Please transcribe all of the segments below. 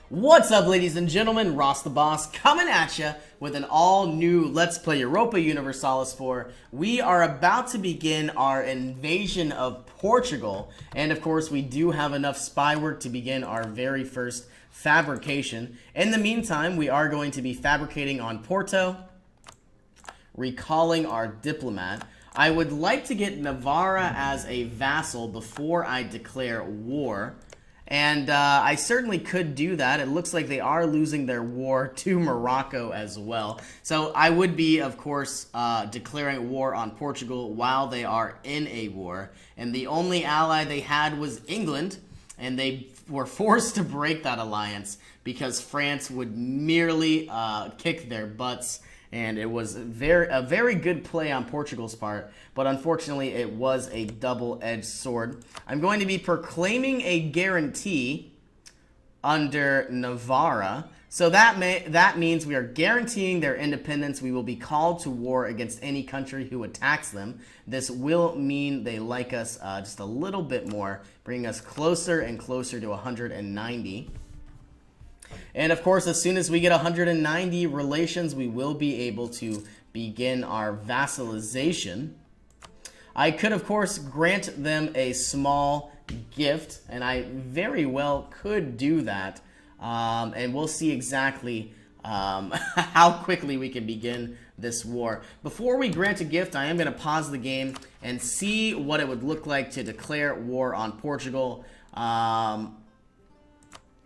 What's up, ladies and gentlemen? Ross the Boss coming at you with an all-new Let's Play Europa Universalis 4. We are about to begin our invasion of Portugal, and of course we do have enough spy work to begin our very first fabrication. In the meantime, we are going to be fabricating on Porto, recalling our diplomat. I would like to get Navarra as a vassal before I declare war. And I certainly could do that. It looks like they are losing their war to Morocco as well. So I would be, of course, declaring war on Portugal while they are in a war. And the only ally they had was England, and they were forced to break that alliance because France would merely kick their butts. And it was a very good play on Portugal's part, but unfortunately it was a double-edged sword. I'm going to be proclaiming a guarantee under Navarra. So that means we are guaranteeing their independence. We will be called to war against any country who attacks them. This will mean they like us just a little bit more, bringing us closer and closer to 190. And of course, as soon as we get 190 relations, we will be able to begin our vassalization. I could, of course, grant them a small gift, and I very well could do that. And we'll see exactly how quickly we can begin this war. Before we grant a gift, I am going to pause the game and see what it would look like to declare war on Portugal.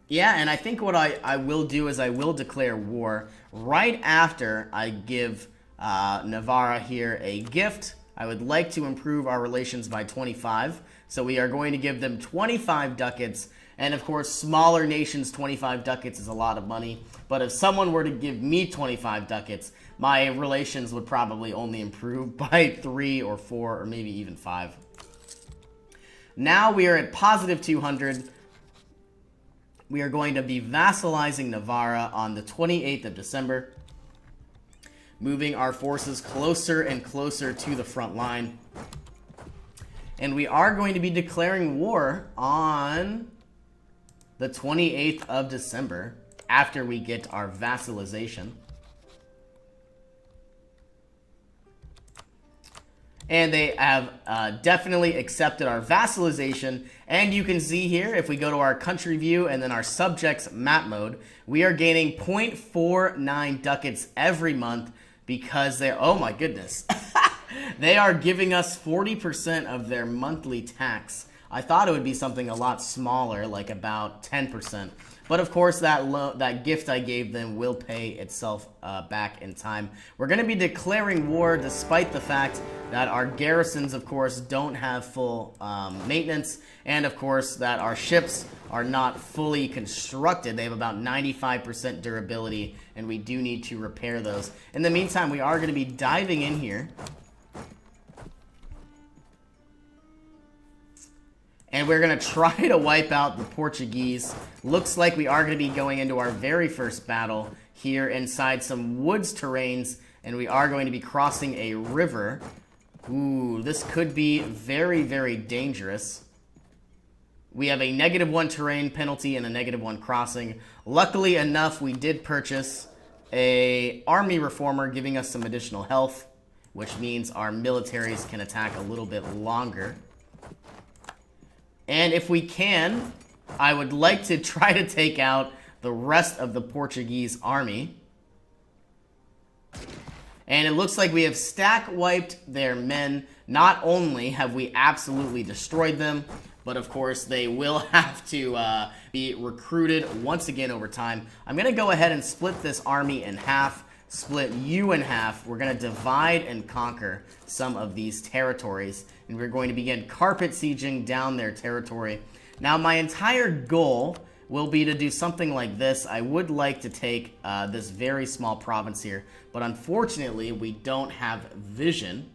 Yeah, and I think what I will do is I will declare war right after I give Navarra here a gift. I would like to improve our relations by 25. So we are going to give them 25 ducats. And of course, smaller nations, 25 ducats is a lot of money. But if someone were to give me 25 ducats, my relations would probably only improve by 3 or 4 or maybe even 5. Now we are at positive 200. We are going to be vassalizing Navarra on the 28th of December, moving our forces closer and closer to the front line. And we are going to be declaring war on the 28th of December after we get our vassalization. And they have definitely accepted our vassalization. And you can see here, if we go to our country view and then our subjects map mode, we are gaining 0.49 ducats every month because they're, oh my goodness, they are giving us 40% of their monthly tax. I thought it would be something a lot smaller, like about 10%. But of course, that gift I gave them will pay itself back in time. We're going to be declaring war despite the fact that our garrisons, of course, don't have full maintenance. And of course, that our ships are not fully constructed. They have about 95% durability, and we do need to repair those. In the meantime, we are going to be diving in here. And we're going to try to wipe out the Portuguese. Looks like we are going to be going into our very first battle here inside some woods terrains. And we are going to be crossing a river. Ooh, this could be very, very dangerous. We have a -1 terrain penalty and a -1 crossing. Luckily enough, we did purchase an army reformer giving us some additional health, which means our militaries can attack a little bit longer. And if we can, I would like to try to take out the rest of the Portuguese army. And it looks like we have stack wiped their men. Not only have we absolutely destroyed them, but of course they will have to be recruited once again over time. I'm going to go ahead and split this army in half. Split you in half. We're going to divide and conquer some of these territories, and we're going to begin carpet sieging down their territory. Now, my entire goal will be to do something like this. I would like to take this very small province here, but unfortunately, we don't have vision.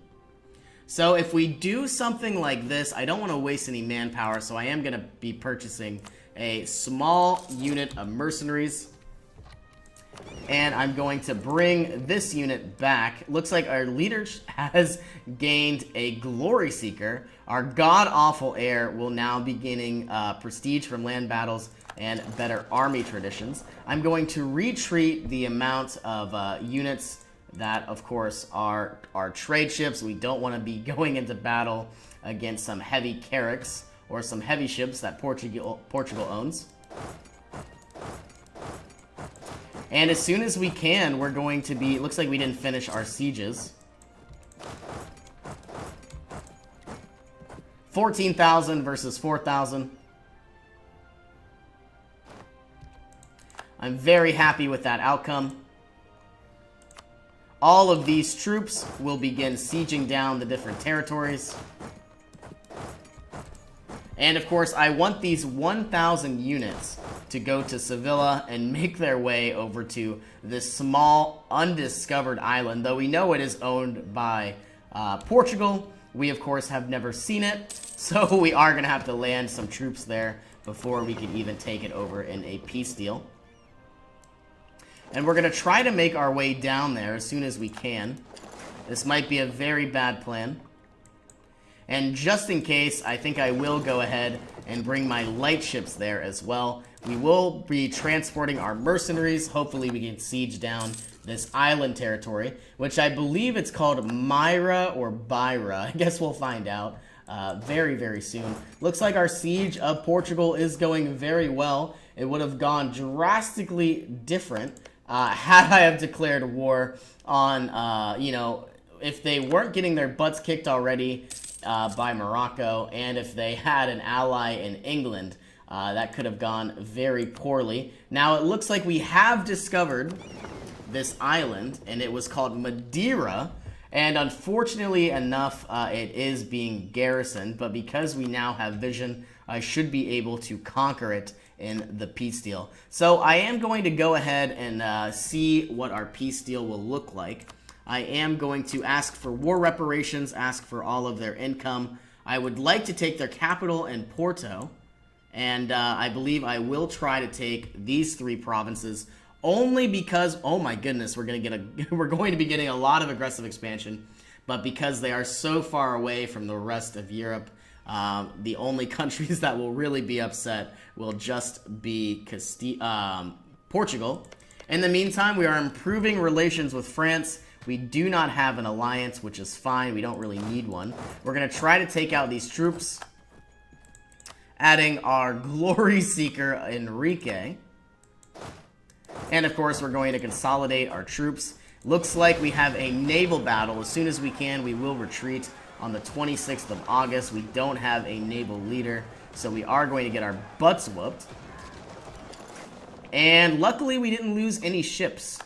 So if we do something like this, I don't want to waste any manpower, so I am going to be purchasing a small unit of mercenaries. And I'm going to bring this unit back. Looks like our leader has gained a glory seeker. Our god-awful heir will now be gaining prestige from land battles and better army traditions. I'm going to retreat the amount of units that, of course, are our trade ships. We don't want to be going into battle against some heavy carracks or some heavy ships that Portugal owns. And as soon as we can, we're going to be... It looks like we didn't finish our sieges. 14,000 versus 4,000. I'm very happy with that outcome. All of these troops will begin sieging down the different territories. And of course, I want these 1,000 units to go to Sevilla and make their way over to this small, undiscovered island. Though we know it is owned by Portugal, we of course have never seen it. So we are going to have to land some troops there before we can even take it over in a peace deal. And we're going to try to make our way down there as soon as we can. This might be a very bad plan. And just in case, I think I will go ahead and bring my light ships there as well. We will be transporting our mercenaries. Hopefully we can siege down this island territory, which I believe it's called Myra or Byra. I guess we'll find out very, very soon. Looks like our siege of Portugal is going very well. It would have gone drastically different had I have declared war on, you know, if they weren't getting their butts kicked already by Morocco, and if they had an ally in England, that could have gone very poorly. Now it looks like we have discovered this island, and it was called Madeira, and unfortunately enough, it is being garrisoned, but because we now have vision, I should be able to conquer it in the peace deal. So I am going to go ahead and see what our peace deal will look like. I am going to ask for war reparations, ask for all of their income. I would like to take their capital in Porto, and I believe I will try to take these 3 provinces only because, oh my goodness, we're going to be getting a lot of aggressive expansion, but because they are so far away from the rest of Europe, the only countries that will really be upset will just be Portugal. In the meantime, we are improving relations with France. We do not have an alliance, which is fine. We don't really need one. We're going to try to take out these troops, adding our glory seeker, Enrique. And of course, we're going to consolidate our troops. Looks like we have a naval battle. As soon as we can, we will retreat on the 26th of August. We don't have a naval leader, so we are going to get our butts whooped. And luckily, we didn't lose any ships.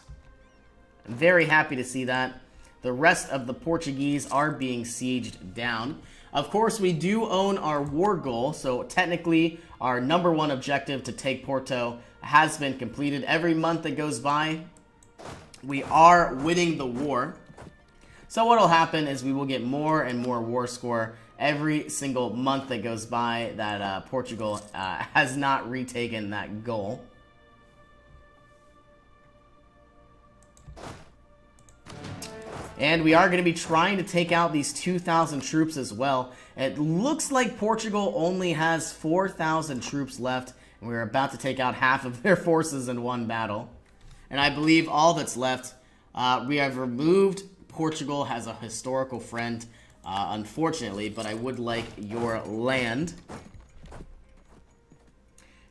I'm very happy to see that. The rest of the Portuguese are being sieged down. Of course, we do own our war goal, so technically our #1 objective to take Porto has been completed. Every month that goes by, we are winning the war. So what will happen is we will get more and more war score every single month that goes by that Portugal has not retaken that goal. And we are going to be trying to take out these 2,000 troops as well. It looks like Portugal only has 4,000 troops left, and we're about to take out half of their forces in one battle. And I believe all that's left, we have removed Portugal as a historical friend, unfortunately, but I would like your land.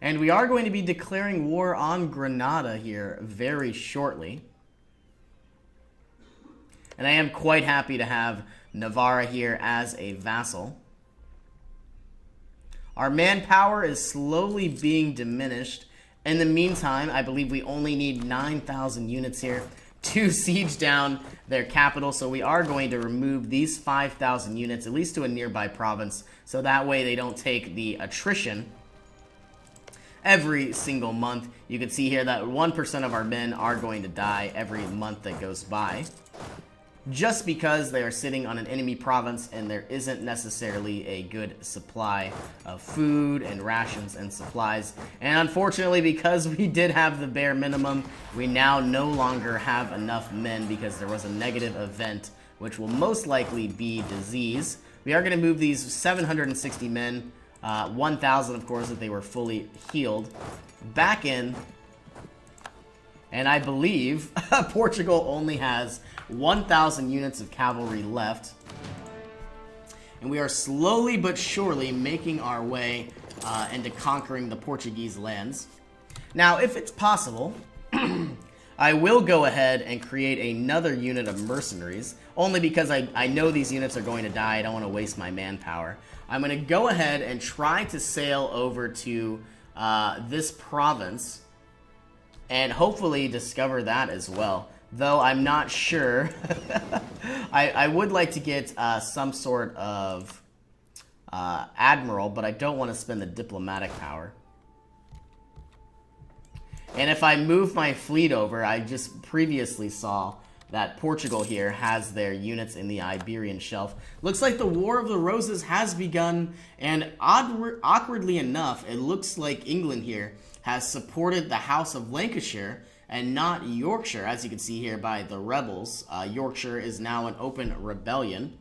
And we are going to be declaring war on Granada here very shortly. And I am quite happy to have Navarra here as a vassal. Our manpower is slowly being diminished. In the meantime, I believe we only need 9,000 units here to siege down their capital. So we are going to remove these 5,000 units, at least to a nearby province, so that way they don't take the attrition every single month. You can see here that 1% of our men are going to die every month that goes by, just because they are sitting on an enemy province and there isn't necessarily a good supply of food and rations and supplies. And unfortunately, because we did have the bare minimum, we now no longer have enough men because there was a negative event, which will most likely be disease. We are going to move these 760 men 1,000, of course, if they were fully healed, back in. And I believe Portugal only has 1,000 units of cavalry left. And we are slowly but surely making our way into conquering the Portuguese lands. Now, if it's possible, I will go ahead and create another unit of mercenaries, only because I know these units are going to die. I don't want to waste my manpower. I'm going to go ahead and try to sail over to this province and hopefully discover that as well. Though I'm not sure. I would like to get some sort of admiral, but I don't want to spend the diplomatic power. And if I move my fleet over, I just previously saw that Portugal here has their units in the Iberian Shelf. Looks like the War of the Roses has begun, and awkwardly enough, it looks like England here has supported the House of Lancashire and not Yorkshire, as you can see here by the rebels. Yorkshire is now an open rebellion.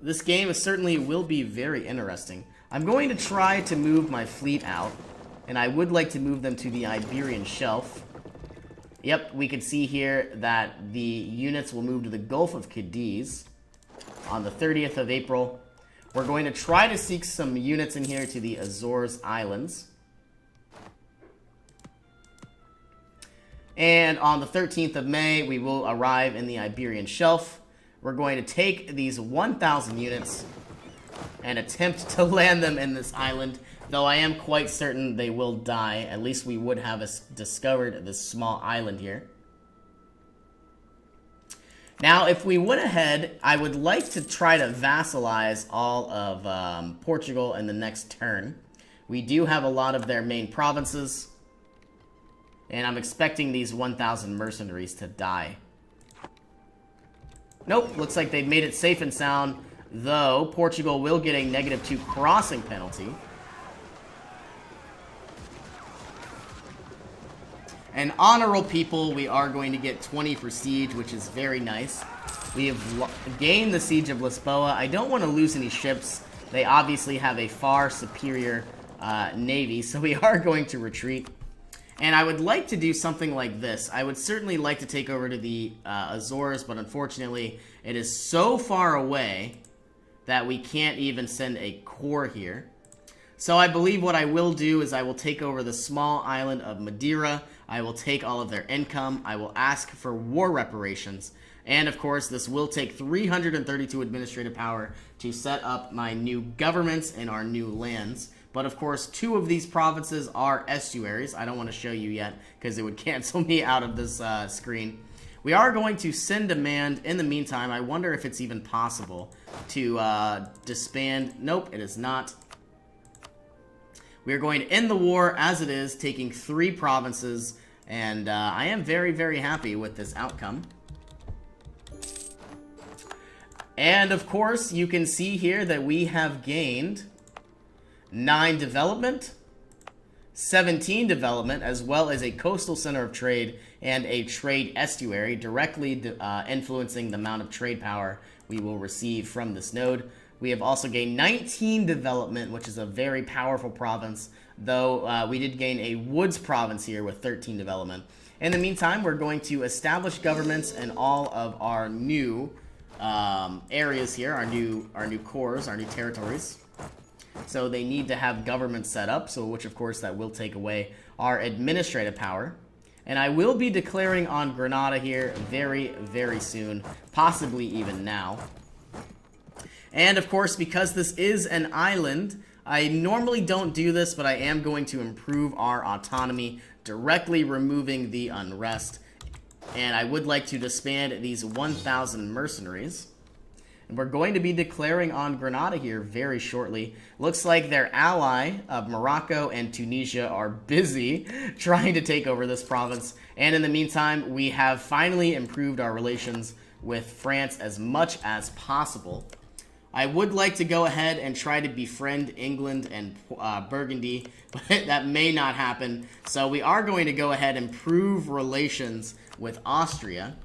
This game certainly will be very interesting. I'm going to try to move my fleet out, and I would like to move them to the Iberian Shelf. Yep, we can see here that the units will move to the Gulf of Cadiz on the 30th of April. We're going to try to seek some units in here to the Azores Islands. And on the 13th of May, we will arrive in the Iberian Shelf. We're going to take these 1,000 units and attempt to land them in this island, though I am quite certain they will die. At least we would have discovered this small island here. Now, if we went ahead, I would like to try to vassalize all of Portugal in the next turn. We do have a lot of their main provinces, and I'm expecting these 1,000 mercenaries to die. Nope, looks like they've made it safe and sound, though Portugal will get a -2 crossing penalty. And honorable people, we are going to get 20 for siege, which is very nice. We have gained the siege of Lisboa. I don't want to lose any ships. They obviously have a far superior navy, so we are going to retreat. And I would like to do something like this. I would certainly like to take over to the Azores, but unfortunately, it is so far away that we can't even send a corps here. So I believe what I will do is I will take over the small island of Madeira. I will take all of their income. I will ask for war reparations. And of course, this will take 332 administrative power to set up my new governments in our new lands. But of course, 2 of these provinces are estuaries. I don't want to show you yet because it would cancel me out of this screen. We are going to send demand. In the meantime, I wonder if it's even possible to disband. Nope, it is not. We are going to end the war as it is, taking 3 provinces, and I am very, very happy with this outcome. And of course, you can see here that we have gained 9 development, 17 development, as well as a coastal center of trade and a trade estuary, directly influencing the amount of trade power we will receive from this node. We have also gained 19 development, which is a very powerful province, though we did gain a woods province here with 13 development. In the meantime, we're going to establish governments in all of our new areas here, our new cores, our new territories. So they need to have government set up, so which of course that will take away our administrative power. And I will be declaring on Granada here very, very soon, possibly even now. And of course, because this is an island, I normally don't do this, but I am going to improve our autonomy, directly removing the unrest. And I would like to disband these 1,000 mercenaries. And we're going to be declaring on Granada here very shortly. Looks like their ally of Morocco and Tunisia are busy trying to take over this province. And in the meantime, we have finally improved our relations with France as much as possible. I would like to go ahead and try to befriend England and Burgundy, but that may not happen. So we are going to go ahead and improve relations with Austria.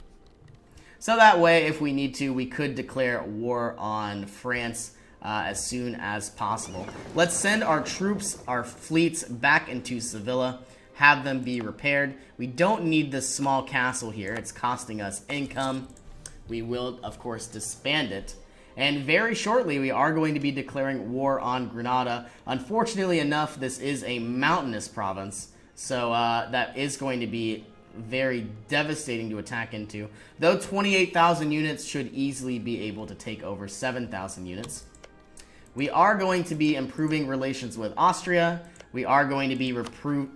So that way, if we need to, we could declare war on France as soon as possible. Let's send our troops, our fleets back into Sevilla, have them be repaired. We don't need this small castle here. It's costing us income. We will, of course, disband it. And very shortly, we are going to be declaring war on Granada. Unfortunately enough, this is a mountainous province, so that is going to be very devastating to attack into. Though 28,000 units should easily be able to take over 7,000 units. We are going to be improving relations with Austria. We are going to be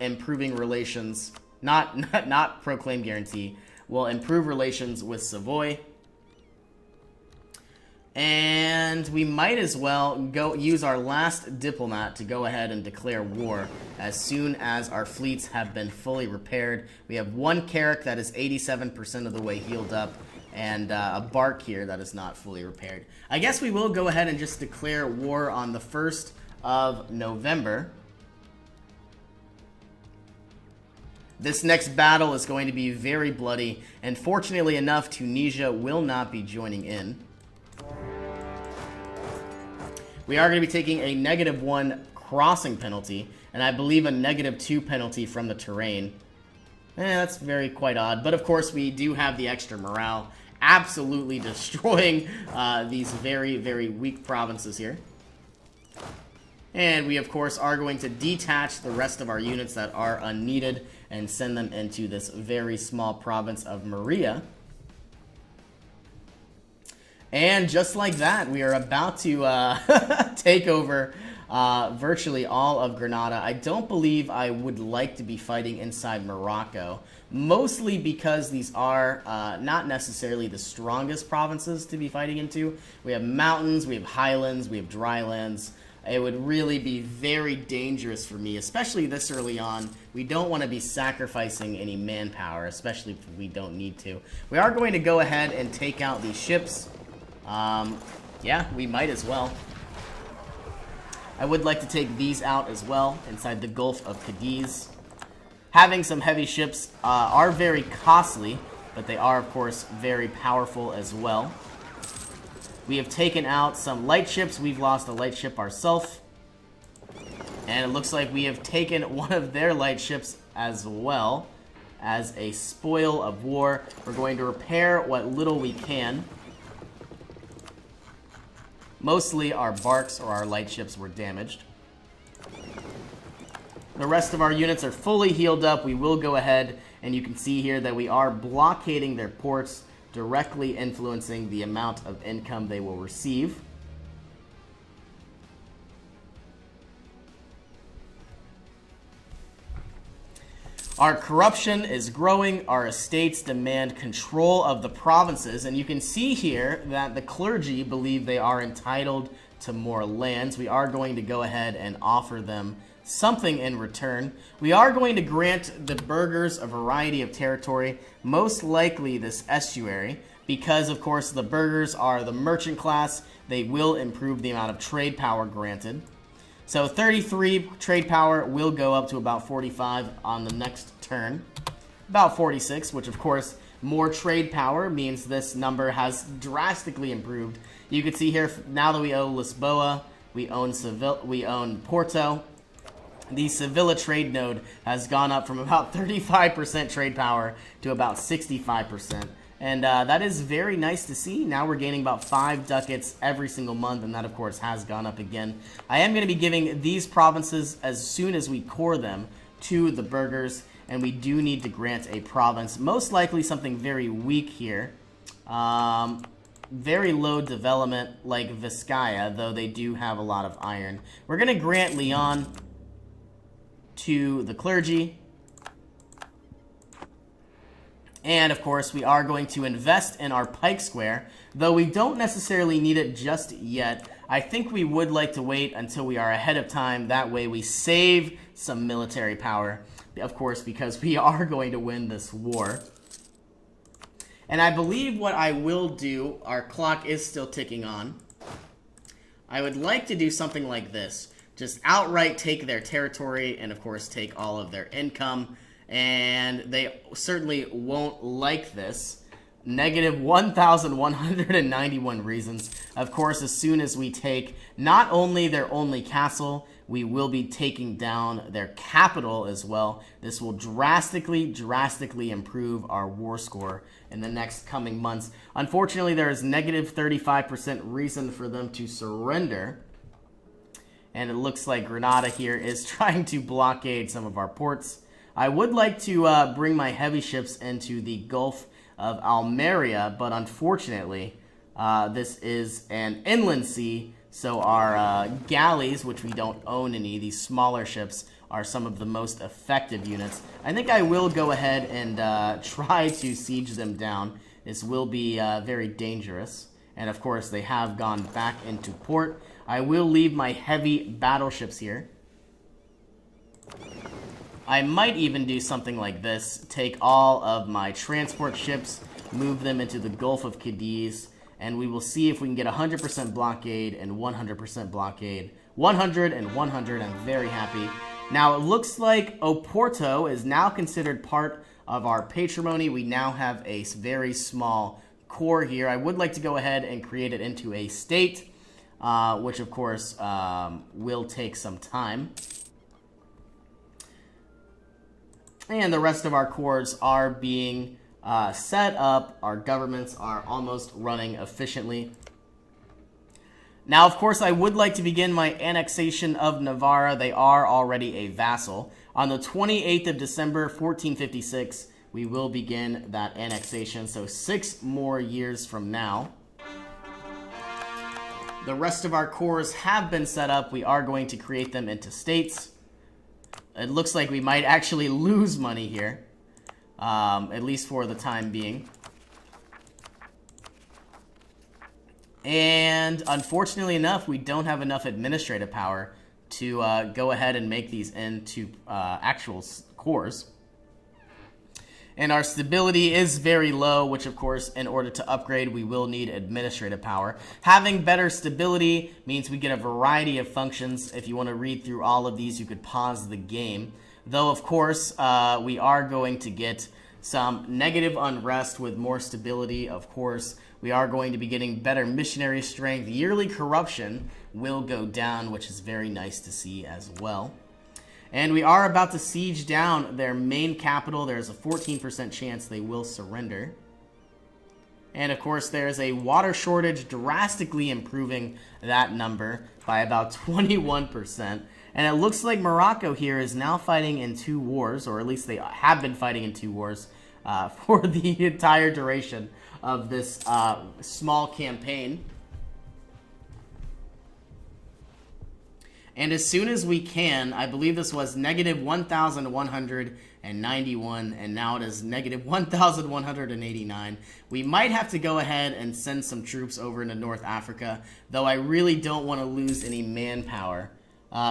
improving relations, not proclaim guarantee. We'll improve relations with Savoy. And we might as well go use our last diplomat to go ahead and declare war as soon as our fleets have been fully repaired. We have one carrack that is 87% of the way healed up, and a bark here that is not fully repaired. I guess we will go ahead and just declare war on the 1st of November. This next battle is going to be very bloody, and fortunately enough, Tunisia will not be joining in. We are going to be taking a -1 crossing penalty, and I believe a -2 penalty from the terrain. That's quite odd. But of course, we do have the extra morale, absolutely destroying these very, very weak provinces here. And we, of course, are going to detach the rest of our units that are unneeded and send them into this very small province of Maria. And just like that, we are about to take over virtually all of Granada. I don't believe I would like to be fighting inside Morocco, mostly because these are not necessarily the strongest provinces to be fighting into. We have mountains, we have highlands, we have drylands. It would really be very dangerous for me, especially this early on. We don't want to be sacrificing any manpower, especially if we don't need to. We are going to go ahead and take out these ships. Yeah, we might as well. I would like to take these out as well inside the Gulf of Cadiz. Having some heavy ships are very costly, but they are, of course, very powerful as well. We have taken out some light ships. We've lost a light ship ourselves. And it looks like we have taken one of their light ships as well as a spoil of war. We're going to repair what little we can. Mostly our barks or our light ships were damaged. The rest of our units are fully healed up. We will go ahead, and you can see here that we are blockading their ports, directly influencing the amount of income they will receive. Our corruption is growing. Our estates demand control of the provinces. And you can see here that the clergy believe they are entitled to more lands. We are going to go ahead and offer them something in return. We are going to grant the burghers a variety of territory, most likely this estuary, because, of course, the burghers are the merchant class. They will improve the amount of trade power granted. So 33 trade power will go up to about 45 on the next turn. About 46, which of course, more trade power means this number has drastically improved. You can see here, now that we own Lisboa, we own Seville, we own Porto. The Sevilla trade node has gone up from about 35% trade power to about 65%. And that is very nice to see. Now we're gaining about 5 ducats every single month, and that, of course, has gone up again. I am going to be giving these provinces, as soon as we core them, to the burghers, and we do need to grant a province. Most likely something very weak here. Very low development, like Vizcaya, though they do have a lot of iron. We're going to grant Leon to the clergy. And, of course, we are going to invest in our Pike Square, though we don't necessarily need it just yet. I think we would like to wait until we are ahead of time. That way we save some military power, of course, because we are going to win this war. And I believe what I will do, our clock is still ticking on. I would like to do something like this. Just outright take their territory and, of course, take all of their income. And they certainly won't like this. negative 1,191 reasons. Of course, as soon as we take not only their only castle, we will be taking down their capital as well. This will drastically improve our war score in the next coming months. Unfortunately, there is negative 35% reason for them to surrender. And it looks like Granada here is trying to blockade some of our ports. I would like to bring my heavy ships into the Gulf of Almeria, but unfortunately, this is an inland sea, so our galleys, which we don't own any, these smaller ships, are some of the most effective units. I think I will go ahead and try to siege them down. This will be very dangerous, and of course, they have gone back into port. I will leave my heavy battleships here. I might even do something like this. Take all of my transport ships, move them into the Gulf of Cadiz, and we will see if we can get 100% blockade and 100% blockade. 100 and 100, I'm very happy. Now, it looks like Oporto is now considered part of our patrimony. We now have a very small core here. I would like to go ahead and create it into a state, which of course will take some time. And the rest of our cores are being set up. Our governments are almost running efficiently. Now, of course, I would like to begin my annexation of Navarra. They are already a vassal. On the 28th of December, 1456, we will begin that annexation. So 6 more years from now. The rest of our cores have been set up. We are going to create them into states. It looks like we might actually lose money here, at least for the time being. And unfortunately enough, we don't have enough administrative power to go ahead and make these into actual cores. And our stability is very low, which of course, in order to upgrade, we will need administrative power. Having better stability means we get a variety of functions. If you want to read through all of these, you could pause the game. Though, of course, we are going to get some negative unrest with more stability, of course. We are going to be getting better missionary strength. Yearly corruption will go down, which is very nice to see as well. And we are about to siege down their main capital. There's a 14% chance they will surrender. And of course, there's a water shortage, drastically improving that number by about 21%. And it looks like Morocco here is now fighting in 2 wars, or at least they have been fighting in 2 wars for the entire duration of this small campaign. And as soon as we can, I believe this was negative 1,191, and now it is negative 1,189. We might have to go ahead and send some troops over into North Africa, though I really don't want to lose any manpower.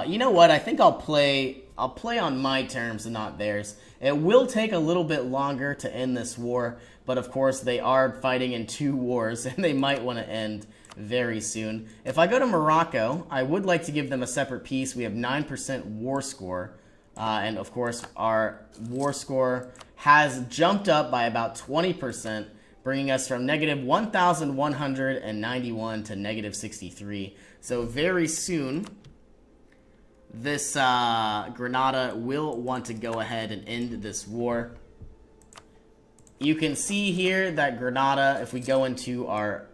You know what? I think I'll play on my terms and not theirs. It will take a little bit longer to end this war, but of course they are fighting in 2 wars, and they might want to end very soon. If I go to Morocco, I would like to give them a separate piece. We have 9% war score, and of course our war score has jumped up by about 20%, bringing us from negative 1,191 to negative 63. So very soon, this Granada will want to go ahead and end this war. You can see here that Granada, if we go into our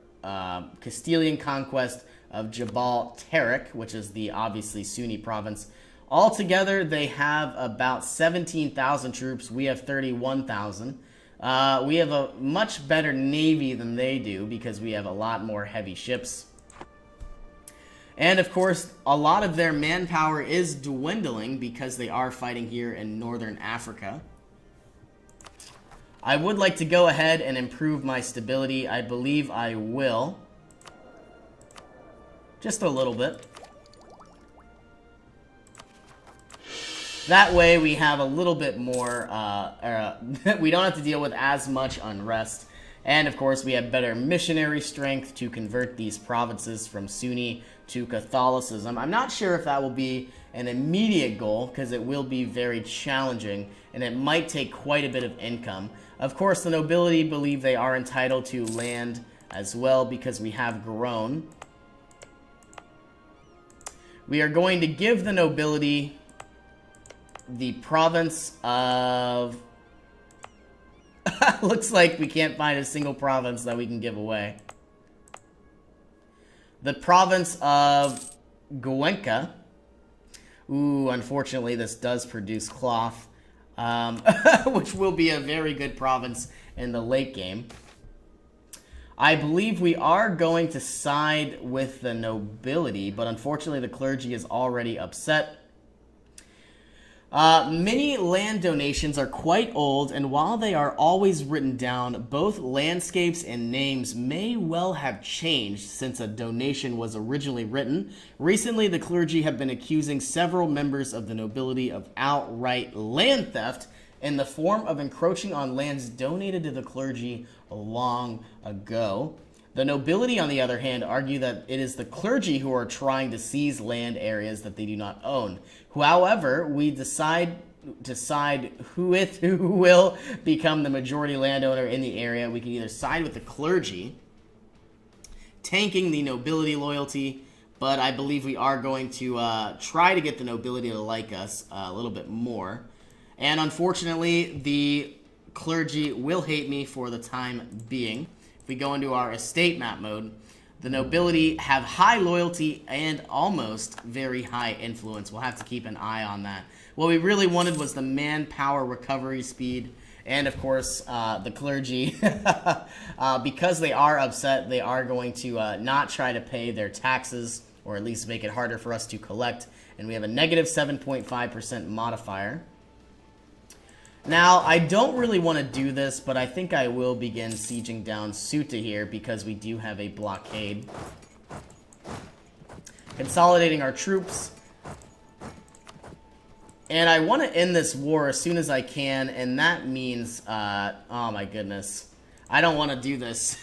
Castilian conquest of Jabal Tarek, which is the obviously Sunni province. Altogether, they have about 17,000 troops. We have 31,000. We have a much better navy than they do because we have a lot more heavy ships. And of course, a lot of their manpower is dwindling because they are fighting here in northern Africa. I would like to go ahead and improve my stability. I believe I will. Just a little bit. That way we have a little bit more, we don't have to deal with as much unrest. And of course we have better missionary strength to convert these provinces from Sunni to Catholicism. I'm not sure if that will be an immediate goal because it will be very challenging and it might take quite a bit of income. Of course, the nobility believe they are entitled to land as well because we have grown. We are going to give the nobility the province of... Looks like we can't find a single province that we can give away. The province of Cuenca. Ooh, unfortunately, this does produce cloth, which will be a very good province in the late game. I believe we are going to side with the nobility, but unfortunately, the clergy is already upset. Many land donations are quite old, and while they are always written down, both landscapes and names may well have changed since a donation was originally written. Recently, the clergy have been accusing several members of the nobility of outright land theft in the form of encroaching on lands donated to the clergy long ago. The nobility, on the other hand, argue that it is the clergy who are trying to seize land areas that they do not own. However, we decide who will become the majority landowner in the area. We can either side with the clergy, tanking the nobility loyalty, but I believe we are going to try to get the nobility to like us a little bit more. And unfortunately, the clergy will hate me for the time being. If we go into our estate map mode, the nobility have high loyalty and almost very high influence. We'll have to keep an eye on that. What we really wanted was the manpower recovery speed. And of course, the clergy, because they are upset, they are going to not try to pay their taxes, or at least make it harder for us to collect. And we have a negative 7.5% modifier. Now, I don't really want to do this, but I think I will begin sieging down Ceuta here because we do have a blockade. Consolidating our troops. And I want to end this war as soon as I can, and that means, oh my goodness. I don't want to do this.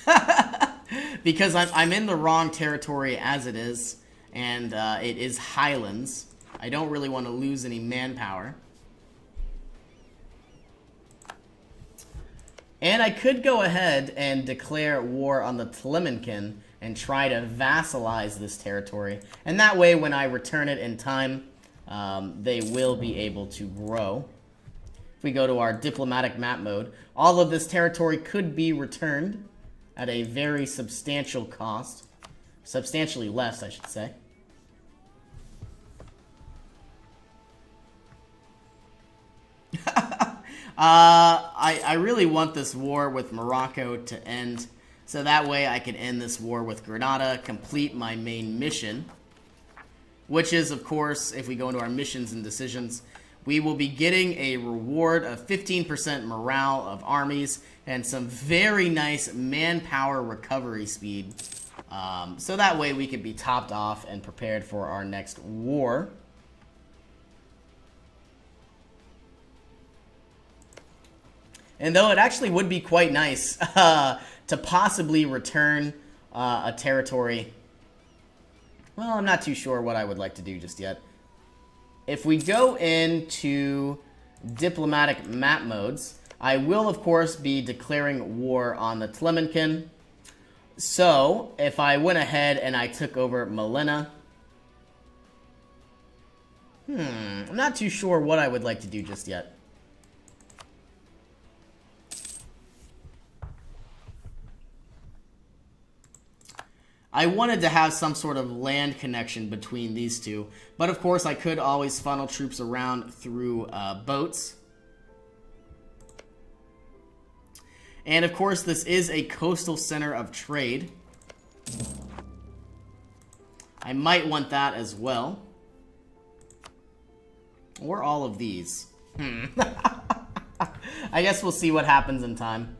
Because I'm in the wrong territory as it is, and it is Highlands. I don't really want to lose any manpower. And I could go ahead and declare war on the Tlemenken and try to vassalize this territory. And that way, when I return it in time, they will be able to grow. If we go to our diplomatic map mode, all of this territory could be returned at a very substantial cost. Substantially less, I should say. I really want this war with Morocco to end, so that way I can end this war with Granada, complete my main mission, which is, of course, if we go into our missions and decisions, we will be getting a reward of 15% morale of armies and some very nice manpower recovery speed, so that way we can be topped off and prepared for our next war. And though it actually would be quite nice to possibly return a territory, well, I'm not too sure what I would like to do just yet. If we go into diplomatic map modes, I will, of course, be declaring war on the Tlemenken. So, if I went ahead and I took over Melena, I'm not too sure what I would like to do just yet. I wanted to have some sort of land connection between these two, but of course I could always funnel troops around through boats. And of course this is a coastal center of trade. I might want that as well. Or all of these. I guess we'll see what happens in time.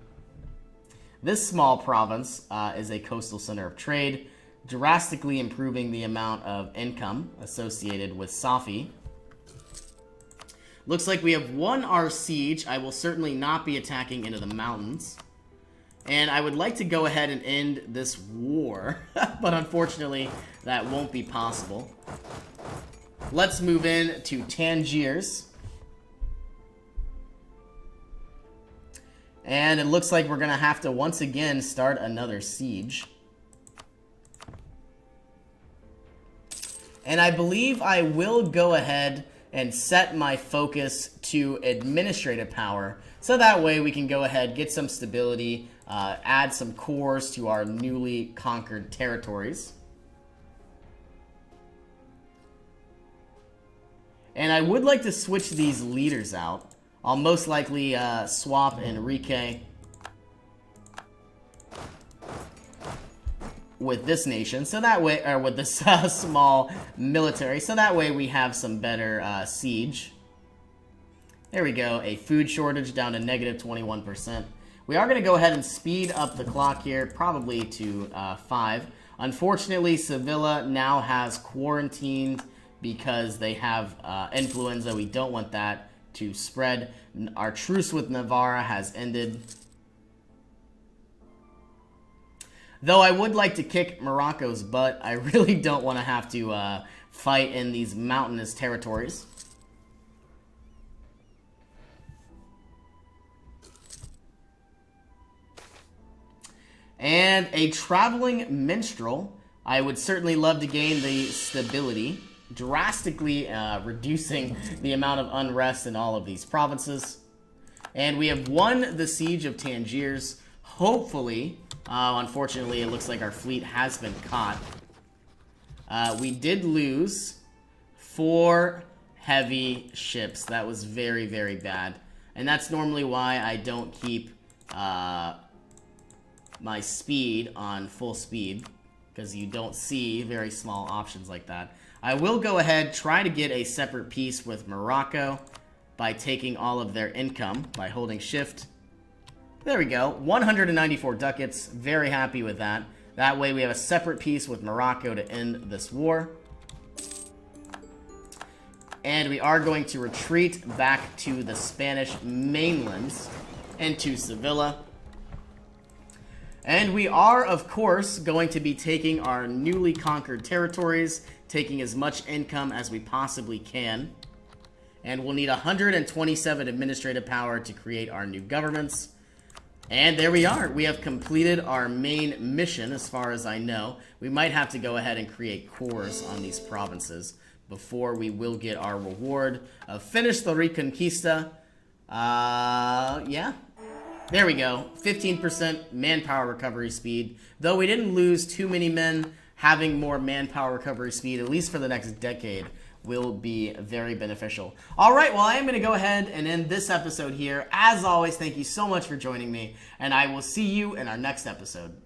This small province is a coastal center of trade, drastically improving the amount of income associated with Safi. Looks like we have won our siege. I will certainly not be attacking into the mountains. And I would like to go ahead and end this war, but unfortunately that won't be possible. Let's move in to Tangiers. And it looks like we're going to have to once again start another siege. And I believe I will go ahead and set my focus to administrative power, so that way we can go ahead, get some stability, add some cores to our newly conquered territories. And I would like to switch these leaders out. I'll most likely swap Enrique with this nation, so that way, or with this small military, so that way we have some better siege. There we go, a food shortage down to negative 21%. We are going to go ahead and speed up the clock here, probably to 5. Unfortunately, Sevilla now has quarantined because they have influenza. We don't want that to spread. Our truce with Navarra has ended. Though I would like to kick Morocco's butt, I really don't want to have to fight in these mountainous territories. And a traveling minstrel. I would certainly love to gain the stability, drastically reducing the amount of unrest in all of these provinces. And we have won the siege of Tangiers. Hopefully, unfortunately, it looks like our fleet has been caught. We did lose 4 heavy ships. That was very, very bad. And that's normally why I don't keep my speed on full speed, because you don't see very small options like that. I will go ahead, try to get a separate peace with Morocco by taking all of their income by holding shift. There we go, 194 ducats, very happy with that. That way we have a separate peace with Morocco to end this war. And we are going to retreat back to the Spanish mainlands and to Sevilla. And we are, of course, going to be taking our newly conquered territories, taking as much income as we possibly can. And we'll need 127 administrative power to create our new governments. And there we are. We have completed our main mission, as far as I know. We might have to go ahead and create cores on these provinces before we will get our reward of finish the Reconquista. Yeah. There we go, 15% manpower recovery speed. Though we didn't lose too many men, having more manpower recovery speed, at least for the next decade, will be very beneficial. All right, well, I am going to go ahead and end this episode here. As always, thank you so much for joining me, and I will see you in our next episode.